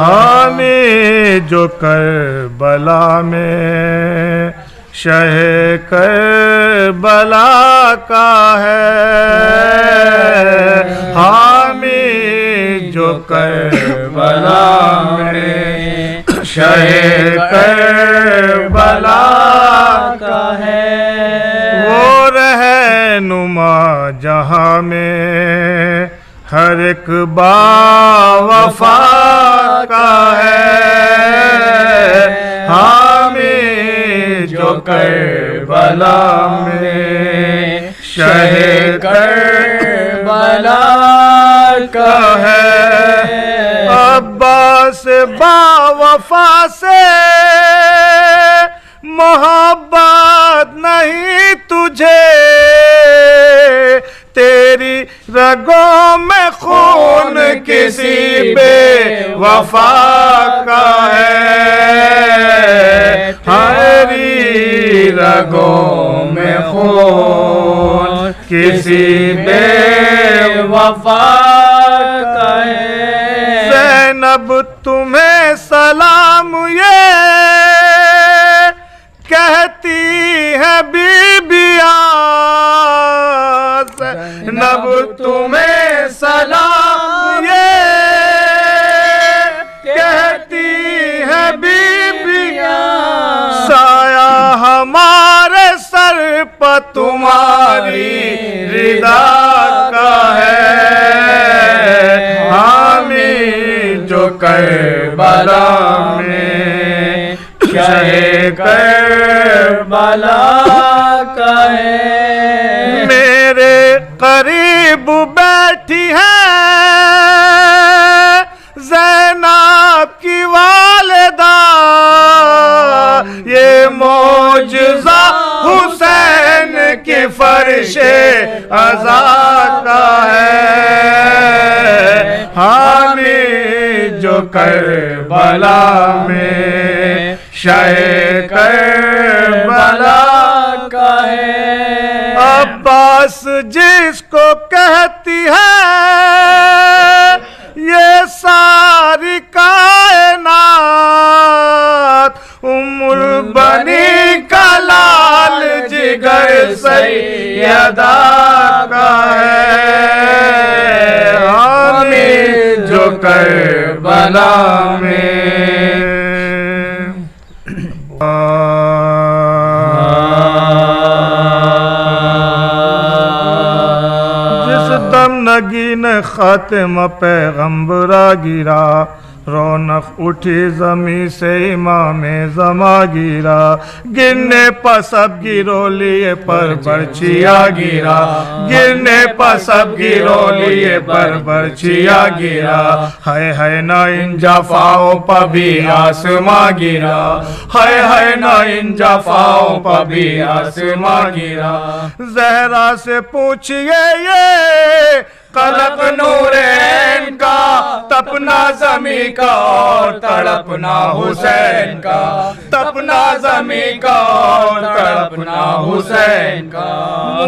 حامی جو کربلا میں شہ کربلا کا ہے، حامی جو کربلا میں شہ کربلا کا ہے، وہ رہنما جہاں میں ہر ایک باوفا کا ہے، حامی جو کربلا میں شہ کربلا کا ہے، عباس باوفا سے محبت نہیں تجھے، تیری رگوں میں خون کسی بے وفا کا ہے، ہماری رگوں میں خون کسی بے وفا کا ہے، زینب تمہیں سلام یہ کہتی ہے بی بیاں، زینب تمہیں سلام یہ کہتی ہے بی بیاں، سایہ ہمارے سر پر تمہاری رضا کا ہے، حامی جو کربلا میں شہ کربلا کا ہے، میرے قریب بیٹھی ہے زینب کی والدہ، یہ معجزہ حسین کی فرش عزا کا ہے، حامی جو کربلا میں شہ کربلا کا ہے، عباس جس کو کہتی ہے یہ ساری کائنات، البنی کا لال جگر سیدہ کا ہے، حامی جو کربلا میں جس دم نگین خاتم پیغمبرا گرا، رونق اٹھی زمیں سے امام زماں گرا، گرنے پر سب گرو لیے پر برچیا گرا، گرنے پر سب گرو لیے پر برچیا گرا، ہے نہ ان جفاؤں پر بھی آسماں گرا، ہے نہ ان جفاؤں پر بھی آسماں گرا، زہرا سے پوچھئے یہ قلب نورین کا، تپنا زمیں کا اور تڑپنا حسین کا، تپنا زمیں کا اور تڑپنا حسین کا،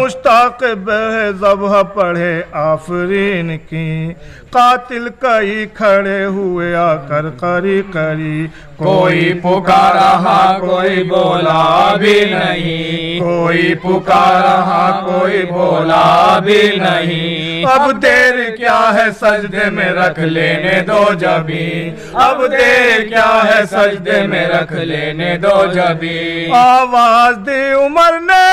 مشتاق بہ ذبح پڑھے آفرین کی، قاتل کئی کھڑے ہوئے آ کر قری قری، کوئی پکارا ہاں کوئی بولا بھی نہیں، کوئی پکارا ہاں کوئی بولا بھی نہیں، اب دیر کیا ہے سجدے میں رکھ لینے دو جبیں، اب دیر کیا ہے سجدے میں رکھ لینے دو جبیں، آواز دی عمر نے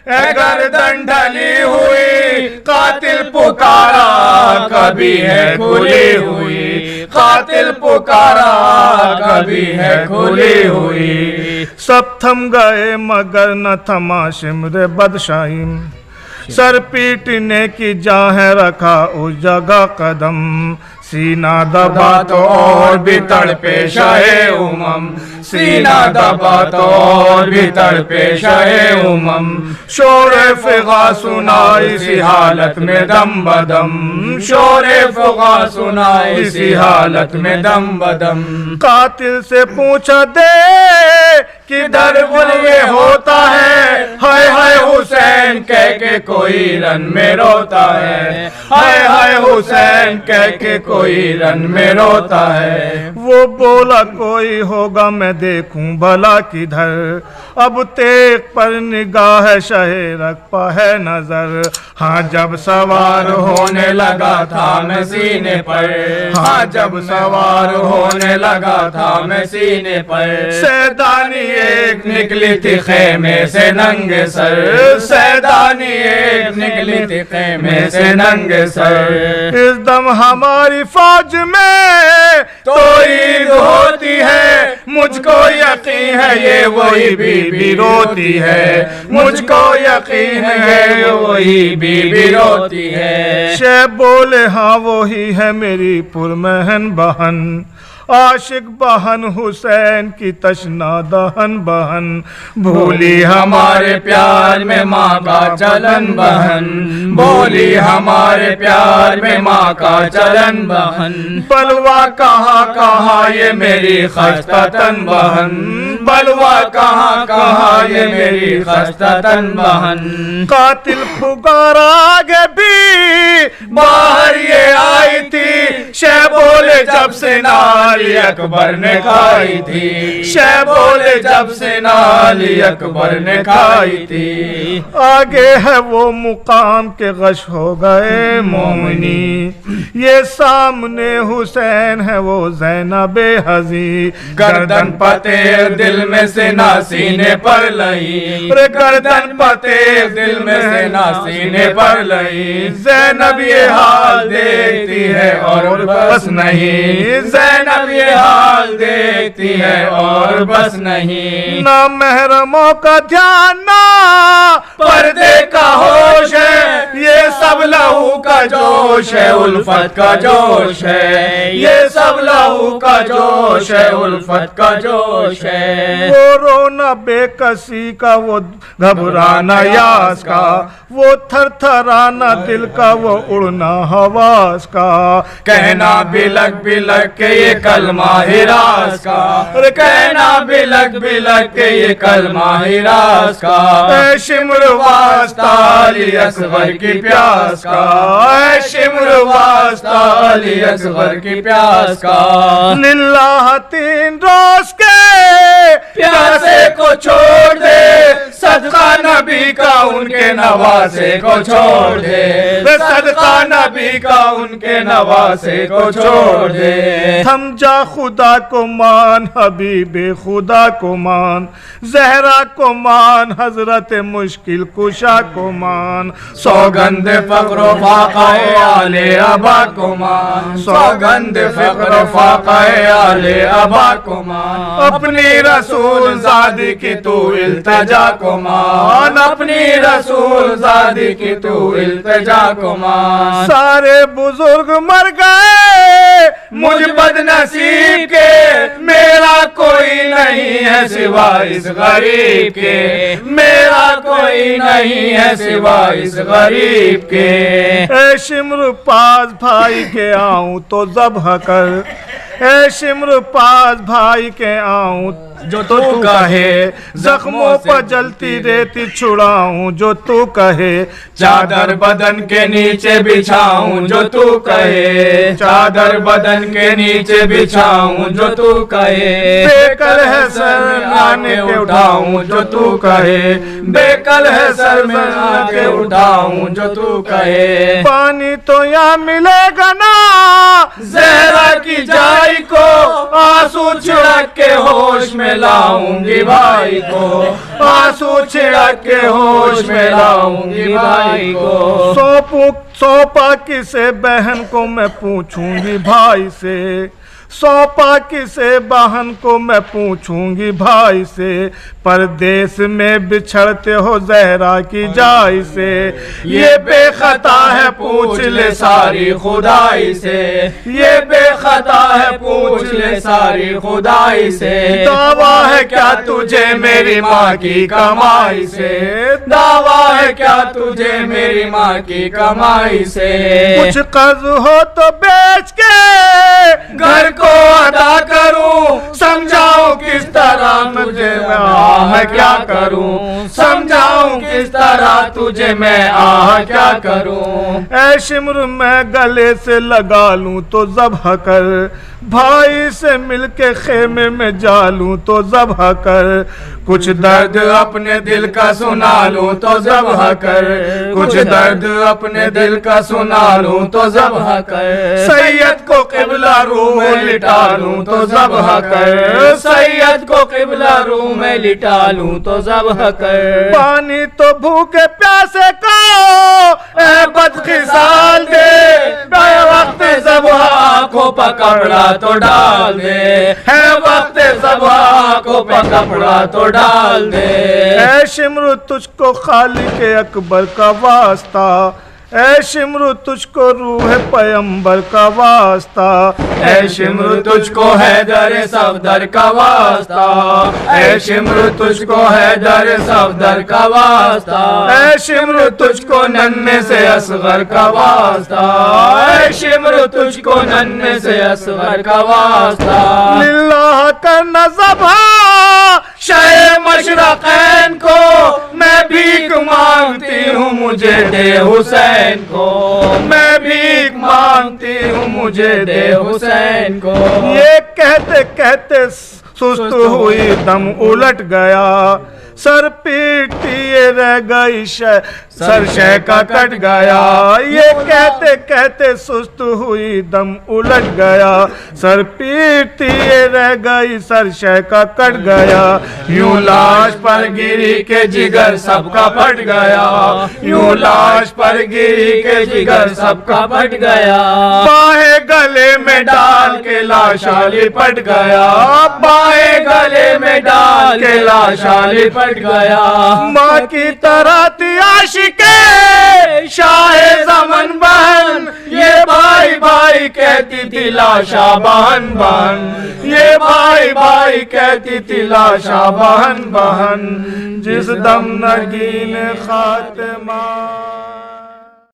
اے گردن ڈھلی ہوئی، قاتل پکارا کبھی ہے کھلی ہوئی، قاتل پکارا کبھی ہے کھلی ہوئی، سب تھم گئے مگر نہ تھما شمر بدشاہیم، سر پیٹنے کی جاہیں رکھا اس جگہ قدم، سینہ دبا تو اور بھی تڑپے شاہ امم، سینہ دباتا اور بھی تڑپے شاہ امم، شور فغا سنا اسی حالت میں دم بدم، شور فغا سنا اسی حالت میں دم بدم، قاتل سے پوچھا دے کدھر یہ ہوتا ہے، ہائے ہائے حسین کہہ کے کوئی رن میں روتا ہے، ہائے ہائے حسین کہہ کے کوئی رن میں روتا ہے، وہ بولا کوئی ہوگا میں دیکھوں بھلا کدھر، اب تیغ پر نگاہ شہ رکھپا ہے نظر، ہاں جب سوار ہونے لگا تھا میں سینے پر، ہاں جب سوار ہونے لگا تھا میں سینے پر، سیدانی ایک نکلی تھی خیمے سے ننگ سر، سیدانی ایک نکلی تھی خیمے سے ننگ سر، اس دم ہماری فوج میں تو عید ہوتی ہے، مجھ کو یقین ہے یہ وہی بی بی روتی ہے، مجھ کو یقین ہے یہ وہی بی بی روتی ہے، شہ بولے ہاں وہی ہے میری پرمہن بہن، عاشق بہن حسین کی تشنا دہن بہن، بھولی ہمارے پیار میں ماں کا چلن بہن، بولی ہمارے پیار میں ماں کا چلن بہن، بلوا کہاں کہاں یہ میری خستہ تن بہن، بلوا کہاں کہاں یہ میری خستہ تن بہن، قاتل پکارا آگے بھی باہر یہ آئی تھی، شہ بولے جب سے نالی اکبر نے کھائی تھی، شہ بولے جب سے نالی اکبر نے کھائی تھی، آگے ہے وہ مقام کے غش ہو گئے مومنی، یہ سامنے حسین ہے وہ زینب حزی، گردن پتے دل میں سے نہ سینے پر لئی، گردن پتے دل میں سے نہ سینے پر لئی، زینب یہ حال دیکھتی ہے اور بس نہیں، زینب یہ حال دیکھتی ہے اور بس نہیں، نہ محرموں کا دھیان نہ پردے کا ہوش ہے، یہ سب لہو کا جوش ہے، الفت کا جوش ہے، یہ سب لہو کا جوش ہے، الفت کا جوش ہے، وہ رونا بے کسی کا، وہ گھبرانا یاس کا، وہ تھر تھرانا دل کا، وہ اڑنا حواس کا، کہنا بلک بلک کے یہ کلمہ ہراس کا، کہنا بلک بلک کے یہ کلمہ ہراس کا، اے شمر واسطہ علی اصغر کی پیاس کا، اے شمر واسطہ علی اصغر کی پیاس کا، للہ 3 روز کے پیاسے کو چھوڑ دے، صدقہ نبی کا ان کے نواسے کو چھوڑ دے، صدقہ نبی کا ان کے نواسے کو چھوڑ دے، تھم جا خدا کو مان، حبیب خدا کو مان، زہرا کو مان، حضرت مشکل کشا کو مان، سوگند فقر و فاقہ آل ابا کو مان، سوگند فقر و فاقہ آل ابا کو مان، اپنی رسول زادی کی تو التجا کو مان، اپنی رسول زادی کی تو التجا کو مان، سارے بزرگ مر گئے مجھ بد نصیب کے، میرا کوئی نہیں ہے سوائے اس غریب کے، میرا کوئی نہیں ہے سوائے اس غریب کے، اے شمر پاس بھائی کے آؤں تو ذبح کر، اے شمر پاس بھائی کے آؤں جو تو کہے، زخموں پر جلتی ریتی چھڑاؤں جو تو کہے، چادر بدن کے نیچے بچھاؤں جو تو کہے، چادر بدن کے نیچے بچھاؤں جو تو کہے، بے کل ہے سر میں آنے کے اٹھاؤں جو تو کہے، بے کل ہے سر میں آنے اٹھاؤں جو تو کہے، پانی تو یہاں ملے گا نا، زہرا کی جائی کو آنسو چھڑک کے ہوش میں لاؤں گی بھائی کو، آنسو چھڑک کے ہوش میں لاؤں گی بھائی کو، سونپا کسے بہن کو میں پوچھوں گی بھائی سے، سونپا کسے بہن کو میں پوچھوں گی بھائی سے، پردیس میں بچھڑتے ہو زہرا کی جائی سے، یہ بے خطا ہے پوچھ لے ساری خدائی سے، یہ بے خطا ہے پوچھ لے ساری خدائی سے، دعویٰ ہے کیا تجھے میری ماں کی کمائی سے، دعویٰ ہے کیا تجھے میری ماں کی کمائی سے، کچھ قرض ہو تو بیچ کے گھر کو ادا کروں، سمجھاؤں کس طرح تجھے میں کیا کروں، سمجھاؤں کس طرح تجھے میں کیا کروں، اے شمر میں گلے سے لگا لوں تو ذبح کر، بھائی سے مل کے خیمے میں جالوں تو ذبح کر، کچھ درد اپنے دل کا سنا لوں تو ذبح کر، کچھ درد اپنے دل کا سنا لوں تو ذبح کر، سید کو قبلہ روح میں لٹا لوں تو ذبح کر، سید کو قبلہ روح میں لٹا لوں تو ذبح کر، پانی تو بھوکے پیاسے کو اے بدخصال دے، بے وقت ذبح آنکھوں پہ کپڑا تو ڈال دے، ہے وقت ذبح آنکھوں پہ کپڑا تو ڈال دے، اے شمر تجھ کو خالق اکبر کا واسطہ، اے شمر تجھ کو روح پیمبر کا واسطہ، اے شمر تجھ کو حیدر صفدر کا واسطہ، اے شمر تجھ کو حیدر صفدر کا واسطہ، اے شمر تجھ کو ننھے سے اصغر کا واسطہ، اے شمر تجھ کو ننھے سے اصغر کا واسطہ، للہ کرنا ذبح شہ مشرقین کو میں بھیک مانگتی ہوں، مجھے دے حسین کو، میں بھیک مانگتی ہوں، مجھے دے حسین کو، یہ کہتے کہتے سست ہوئی دم الٹ گیا، سر پیٹیے رہ گئی سر شے کا کٹ گیا، یہ کہتے کہتے سست ہوئی دم الٹ گیا، سر پیٹیے رہ گئی سر شے کا کٹ گیا، یوں لاش پر گری کے جگر سب کا پھٹ گیا، یوں لاش پر گری کے جگر سب کا پھٹ گیا، باہیں گلے میں ڈال کے لاشا لپٹ گیا، باہیں گلے میں ڈال کے لاشا لپٹ گیا، ماں کی طرح تھی عاشقے شاہ زمن بہن، یہ بھائی بھائی کہتی تھی لاشا بہن بہن، یہ بھائی بھائی کہتی تھی لاشا بہن بہن، جس دم نگین خاتمہ